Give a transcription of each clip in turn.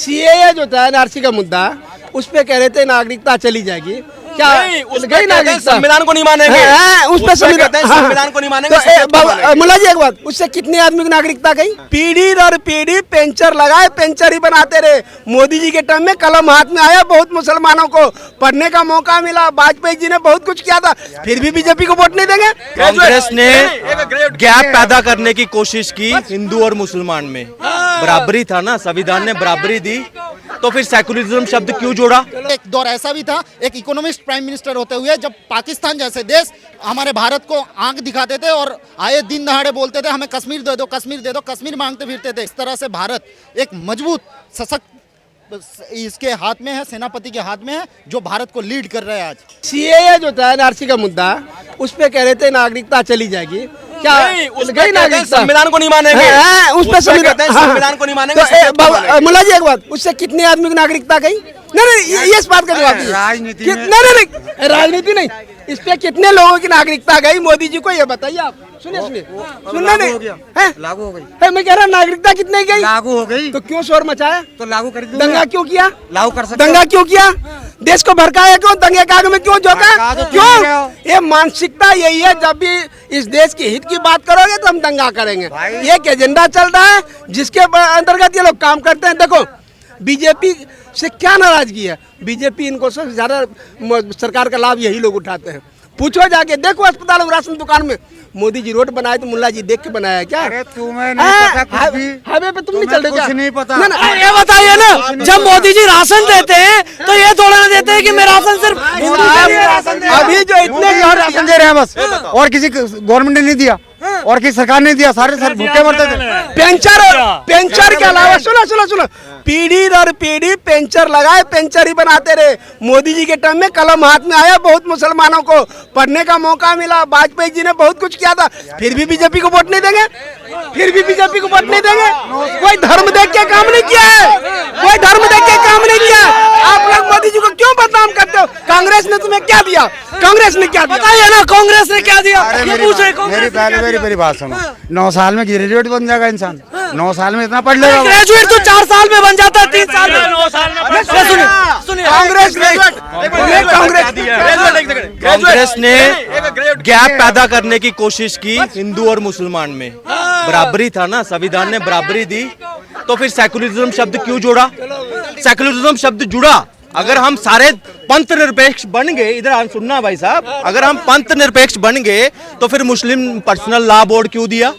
CAA जो था NRC का मुद्दा, उस पे कह रहे थे नागरिकता चली जाएगी। क्या गई नागरिकता? संविधान को नहीं मानेंगे। उस पे संविधान को नहीं मानेंगे। मुला जी एक बात, उससे कितने आदमी की नागरिकता गई? पीढ़ी दर पीढ़ी पेंचर लगाए, पेंचर ही बनाते रहे। मोदी जी के टाइम में कलम हाथ में आया, बहुत मुसलमानों को पढ़ने का मौका मिला। वाजपेयी जी ने बहुत कुछ किया था, फिर भी बीजेपी को वोट नहीं देंगे। कांग्रेस ने गैप पैदा करने की कोशिश की हिंदू और मुसलमान में। बराबरी था ना, संविधान ने बराबरी दी, तो फिर सेकुलरिज्म शब्द क्यों जोड़ा? एक दौर ऐसा भी था, एक इकोनॉमिस्ट प्राइम मिनिस्टर होते हुए, जब पाकिस्तान जैसे देश हमारे भारत को आंख दिखाते थे और आए दिन दहाड़े बोलते थे हमें कश्मीर दे दो, कश्मीर दे दो, कश्मीर मांगते फिरते थे। इस तरह से भारत एक मजबूत सशक्त इसके हाथ में है, सेनापति के हाथ में है, जो भारत को लीड कर रहा है। आज सीएए जो था एनआरसी का मुद्दा, उस पे कह रहे थे नागरिकता चली जाएगी। क्या गई नागरिकता? संविधान को नहीं मानेंगे। उस पे संविधान को नहीं मानेंगे। मुला जी एक बात, उससे कितने आदमी की नागरिकता गई? नहीं, ये इस बात का जवाब दीजिए। राजनीति नहीं, इस पे कितने लोगों की नागरिकता गई? मोदी जी को ये बताइए आप। सुनिए सुनना नहीं लागू हो गई। मैं कह रहा नागरिकता कितने गई? लागू हो गई तो क्यों शोर मचाया? तो लागू कर दिया। दंगा क्यों किया? लागू कर सकते। दंगा क्यों किया? देश को भड़काया क्यों? दंगे के आग में क्यों झोंका? क्यों? ये मानसिकता यही है, जब भी इस देश के हित की बात करोगे तो हम दंगा करेंगे। ये एक एजेंडा चल रहा है जिसके अंतर्गत ये लोग काम करते हैं। देखो बीजेपी से क्या नाराजगी है? बीजेपी इनको सबसे ज्यादा सरकार का लाभ यही लोग उठाते हैं। पूछो जाके, देखो अस्पताल और राशन दुकान में मोदी जी रोड बनाए तो मुल्ला जी देख के बनाया क्या? अरे तुम्हें नहीं पता कुछ भी। हाईवे पे तुम नहीं चल रहे क्या? कुछ नहीं पता। ये बताइए ना, जब मोदी जी राशन देते हैं तो ये थोड़ा देते हैं कि मैं राशन सिर्फ अभी जो इतने राशन दे रहे हैं बस, और किसी गवर्नमेंट ने नहीं दिया और किसी सरकार ने दिया। सारे सर भूखे मरते थे। पेंचर के अलावा सुनो पीढ़ी दर पीढ़ी पेंचर लगाए, पेंचर ही बनाते रहे। मोदी जी के टाइम में कलम हाथ में आया, बहुत मुसलमानों को पढ़ने का मौका मिला। वाजपेयी जी ने बहुत कुछ किया था, फिर भी बीजेपी को वोट नहीं देंगे। फिर भी बीजेपी को वोट नहीं देंगे। कोई धर्म देख के काम नहीं किया है, कोई धर्म देख के काम नहीं किया। आप लोग मोदी जी को क्यों बदनाम करते हो? कांग्रेस ने तुम्हें क्या दिया? कांग्रेस ने क्या दिया? बताइए ना, कांग्रेस ने क्या दिया? ये पूछ रहे मेरी बात सुनो। 9 साल में ग्रेजुएट बन जाएगा इंसान। 9 साल में इतना पढ़ लेगा। ग्रेजुएट तो 4 साल में बन जाता है, 3 साल में। 9 साल में। सुनिए, कांग्रेस ने गैप पैदा करने की कोशिश की हिंदू और मुसलमान में। बराबरी था ना, संविधान ने बराबरी दी, तो फिर सेकुलरिज्म शब्द क्यों जोड़ा? सेकुलरिज्म शब्द जुड़ा। अगर हम सारे पंथ निरपेक्ष बन गए, इधर सुनना भाई साहब, अगर हम पंथ निरपेक्ष बन गए तो फिर मुस्लिम पर्सनल लॉ बोर्ड क्यों दिया?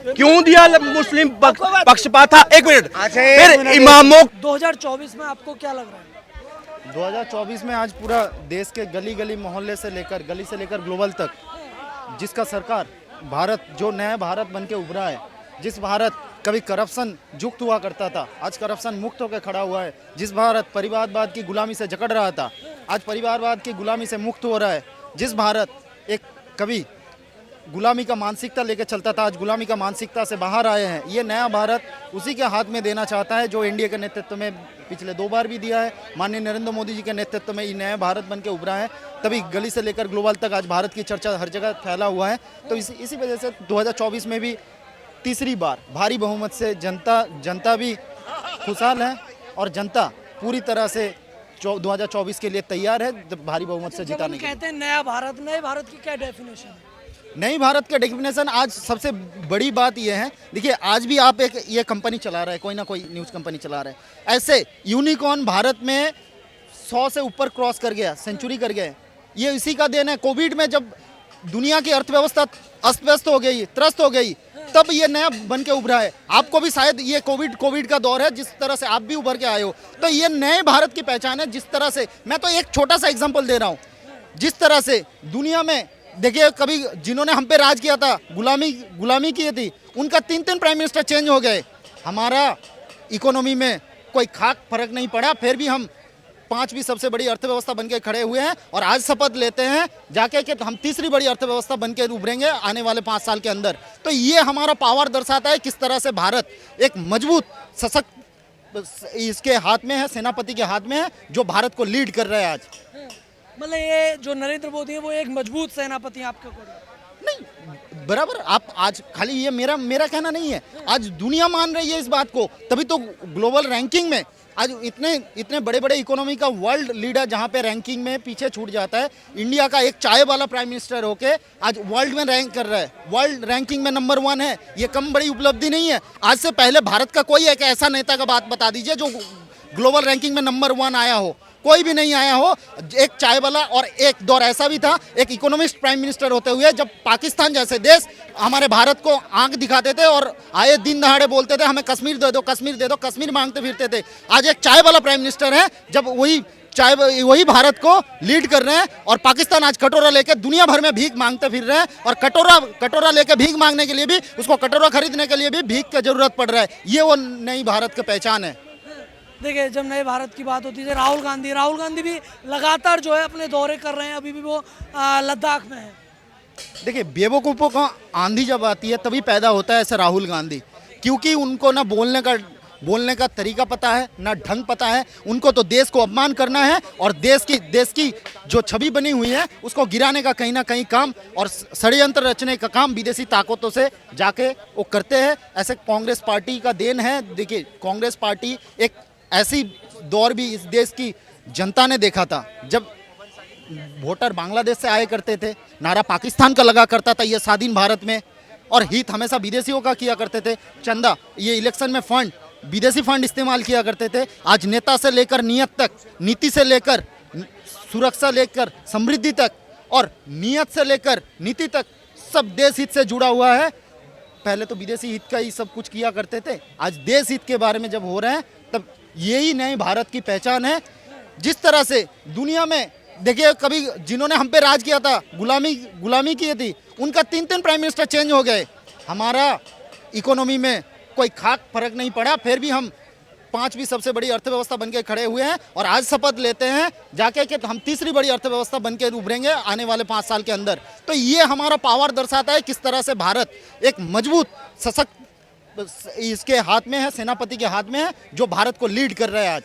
क्यों दिया? मुस्लिम पक्षपात था। एक मिनट, फिर इमामों 2024 में आपको क्या लग रहा है? 2024 में आज पूरा देश के गली गली मोहल्ले से लेकर गली से लेकर ग्लोबल तक, जिसका सरकार भारत जो नया भारत बन के उभरा है, जिस भारत कभी करप्शन युक्त हुआ करता था, आज करप्शन मुक्त होकर खड़ा हुआ है। जिस भारत परिवारवाद की गुलामी से जकड़ रहा था, आज परिवारवाद की गुलामी से मुक्त हो रहा है। जिस भारत एक कभी गुलामी का मानसिकता लेकर चलता था, आज गुलामी का मानसिकता से बाहर आए हैं। ये नया भारत उसी के हाथ में देना चाहता है, जो एनडीए के नेतृत्व में पिछले 2 बार भी दिया है। माननीय नरेंद्र मोदी जी के नेतृत्व में ये नया भारत बन के उभरा है, तभी गली से लेकर ग्लोबल तक आज भारत की चर्चा हर जगह फैला हुआ है। तो इसी वजह से 2024 में भी तीसरी बार भारी बहुमत से जनता भी खुशहाल है और जनता पूरी तरह से 2024 के लिए तैयार है भारी बहुमत से जिताने के लिए। कहते हैं नया भारत, नए भारत की क्या डेफिनेशन है? नई भारत का डेफिनेशन आज सबसे बड़ी बात यह है, देखिए आज भी आप ये कंपनी चला रहे हैं, कोई ना कोई न्यूज़ कंपनी चला रहे हैं। ऐसे यूनिकॉर्न भारत में 100 से ऊपर क्रॉस कर गया, सेंचुरी कर गया। ये इसी का देन है। कोविड में जब दुनिया की अर्थव्यवस्था अस्त व्यस्त हो गई, त्रस्त हो गई, तब ये नया बन के उभरा है। आपको भी शायद ये कोविड का दौर है, जिस तरह से आप भी उभर के आए हो, तो ये नए भारत की पहचान है। जिस तरह से, मैं तो एक छोटा सा एग्जांपल दे रहा हूँ, जिस तरह से दुनिया में देखिए कभी जिन्होंने हम पे राज किया था, गुलामी की थी, उनका 3 प्राइम मिनिस्टर चेंज हो गए। हमारा इकोनॉमी में कोई खास फर्क नहीं पड़ा, फिर भी हम 5वीं सबसे बड़ी अर्थव्यवस्था बनके खड़े हुए हैं। और आज शपथ लेते हैं जाके कि हम तीसरी बड़ी अर्थव्यवस्था बनके उभरेंगे आने वाले 5 साल के अंदर। तो ये हमारा पावर दर्शाता है किस तरह से भारत एक मजबूत सशक्त इसके हाथ में है, सेनापति के हाथ में है, जो भारत को लीड कर रहा है आज। मतलब ये जो नरेंद्र मोदी है वो एक मजबूत सेनापति आपके अकॉर्डिंग? नहीं, बराबर। आप आज खाली ये मेरा कहना नहीं है, आज दुनिया मान रही है इस बात को, तभी तो ग्लोबल रैंकिंग में आज इतने इतने बड़े बड़े इकोनॉमी का वर्ल्ड लीडर जहाँ पे रैंकिंग में पीछे छूट जाता है, इंडिया का एक चाय वाला प्राइम मिनिस्टर होके आज वर्ल्ड में रैंक कर रहा है, वर्ल्ड रैंकिंग में नंबर 1 है। ये कम बड़ी उपलब्धि नहीं है। आज से पहले भारत का कोई एक ऐसा नेता का बात बता दीजिए जो ग्लोबल रैंकिंग में नंबर 1 आया हो, कोई भी नहीं आया हो। एक चाय वाला और एक दौर ऐसा भी था, एक इकोनॉमिस्ट प्राइम मिनिस्टर होते हुए जब पाकिस्तान जैसे देश हमारे भारत को आंख दिखाते थे और आए दिन दहाड़े बोलते थे हमें कश्मीर दे दो, कश्मीर दे दो, कश्मीर मांगते फिरते थे। आज एक चाय वाला प्राइम मिनिस्टर है, जब वही भारत को लीड कर रहे हैं और पाकिस्तान आज कटोरा लेके दुनिया भर में भीख मांगते फिर रहे हैं और कटोरा लेके भीख मांगने के लिए भी, उसको कटोरा खरीदने के लिए भी भीख की जरूरत पड़ रहा है। ये वो नई भारत की पहचान है। देखिए, जब नए भारत की बात होती है, राहुल गांधी भी लगातार जो है अपने दौरे कर रहे हैं, अभी भी वो लद्दाख में है। देखिए, बेवकूफ़ों का आंधी जब आती है तभी पैदा होता है ऐसा राहुल गांधी, क्योंकि उनको ना बोलने का तरीका पता है, ना ढंग पता है। उनको तो देश को अपमान करना है और देश की जो छवि बनी हुई है उसको गिराने का कहीं ना कहीं काम और षड्यंत्र रचने का काम विदेशी ताकतों से जाके वो करते हैं। ऐसे कांग्रेस पार्टी का देन है। देखिए, कांग्रेस पार्टी एक ऐसी दौर भी इस देश की जनता ने देखा था जब वोटर बांग्लादेश से आए करते थे, नारा पाकिस्तान का लगा करता था ये स्वाधीन भारत में, और हित हमेशा विदेशियों का किया करते थे। चंदा, ये इलेक्शन में फंड, विदेशी फंड इस्तेमाल किया करते थे। आज नेता से लेकर नियत तक, नीति से लेकर सुरक्षा लेकर समृद्धि तक और नियत से लेकर नीति तक सब देश हित से जुड़ा हुआ है। पहले तो विदेशी हित का ही सब कुछ किया करते थे, आज देश हित के बारे में जब हो रहे हैं तब यही नई भारत की पहचान है। जिस तरह से दुनिया में देखिए, कभी जिन्होंने हम पे राज किया था, गुलामी की थी, उनका 3 प्राइम मिनिस्टर चेंज हो गए। हमारा इकोनॉमी में कोई खाक फर्क नहीं पड़ा, फिर भी हम 5वीं सबसे बड़ी अर्थव्यवस्था बनके खड़े हुए हैं और आज शपथ लेते हैं जाके कि हम 3री बड़ी अर्थव्यवस्था बनके उभरेंगे आने वाले 5 साल के अंदर। तो ये हमारा पावर दर्शाता है किस तरह से भारत एक मजबूत सशक्त इसके हाथ में है, सेनापति के हाथ में है, जो भारत को लीड कर रहा है आज।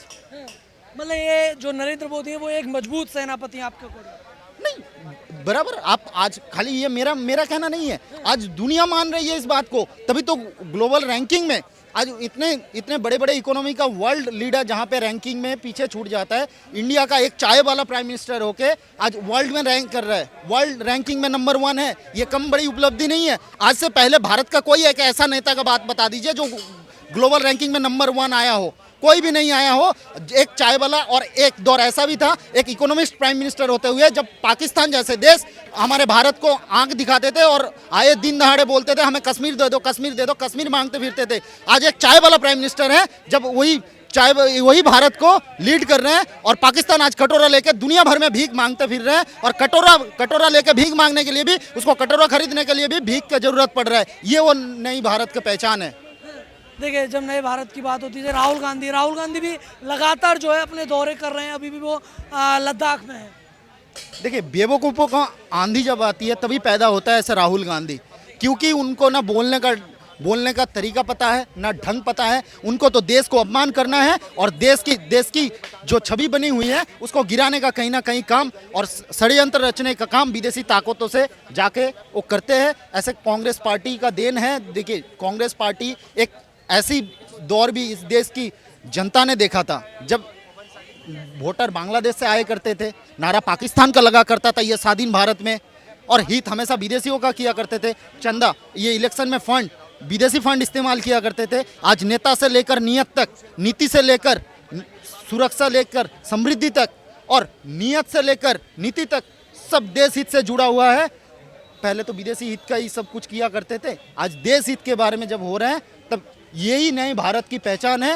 मतलब ये जो नरेंद्र मोदी है वो एक मजबूत सेनापति आपके अकॉर्डिंग? नहीं, बराबर। आप आज खाली ये मेरा कहना नहीं है, आज दुनिया मान रही है इस बात को, तभी तो ग्लोबल रैंकिंग में आज इतने बड़े बड़े इकोनॉमी का वर्ल्ड लीडर जहाँ पे रैंकिंग में पीछे छूट जाता है, इंडिया का एक चाय वाला प्राइम मिनिस्टर होके आज वर्ल्ड में रैंक कर रहा है, वर्ल्ड रैंकिंग में नंबर 1 है। ये कम बड़ी उपलब्धि नहीं है। आज से पहले भारत का कोई एक ऐसा नेता का बात बता दीजिए जो ग्लोबल रैंकिंग में नंबर 1 आया हो, कोई भी नहीं आया हो। एक चाय वाला और एक दौर ऐसा भी था, एक इकोनॉमिस्ट प्राइम मिनिस्टर होते हुए जब पाकिस्तान जैसे देश हमारे भारत को आंख दिखाते थे और आए दिन दहाड़े बोलते थे हमें कश्मीर दे दो, कश्मीर दे दो, कश्मीर मांगते फिरते थे। आज एक चाय वाला प्राइम मिनिस्टर है, जब वही भारत को लीड कर रहे हैं और पाकिस्तान आज कटोरा लेके दुनिया भर में भीख मांगते फिर रहे हैं और कटोरा लेके भीख मांगने के लिए भी, उसको कटोरा खरीदने के लिए भी भीख की जरूरत पड़ रहा है। ये वो नई भारत की पहचान है। देखिए, जब नए भारत की बात होती है, राहुल गांधी भी लगातार जो है अपने दौरे कर रहे हैं, अभी भी वो लद्दाख में है। देखिए, बेवकूफ़ों का आंधी जब आती है तभी पैदा होता है ऐसा राहुल गांधी, क्योंकि उनको ना बोलने का तरीका पता है, ना ढंग पता है। उनको तो देश को अपमान करना है और देश की जो छवि बनी हुई है उसको गिराने का कहीं ना कहीं काम और षड्यंत्र रचने का काम विदेशी ताकतों से जाके वो करते हैं। ऐसे कांग्रेस पार्टी का देन है। देखिए, कांग्रेस पार्टी एक ऐसी दौर भी इस देश की जनता ने देखा था जब वोटर बांग्लादेश से आए करते थे, नारा पाकिस्तान का लगा करता था ये स्वाधीन भारत में, और हित हमेशा विदेशियों का किया करते थे। चंदा, ये इलेक्शन में फंड, विदेशी फंड इस्तेमाल किया करते थे। आज नेता से लेकर नियत तक, नीति से लेकर सुरक्षा लेकर समृद्धि तक और नियत से लेकर नीति तक सब देश हित से जुड़ा हुआ है। पहले तो विदेशी हित का ही सब कुछ किया करते थे, आज देश हित के बारे में जब हो रहे हैं तब यही नई भारत की पहचान है।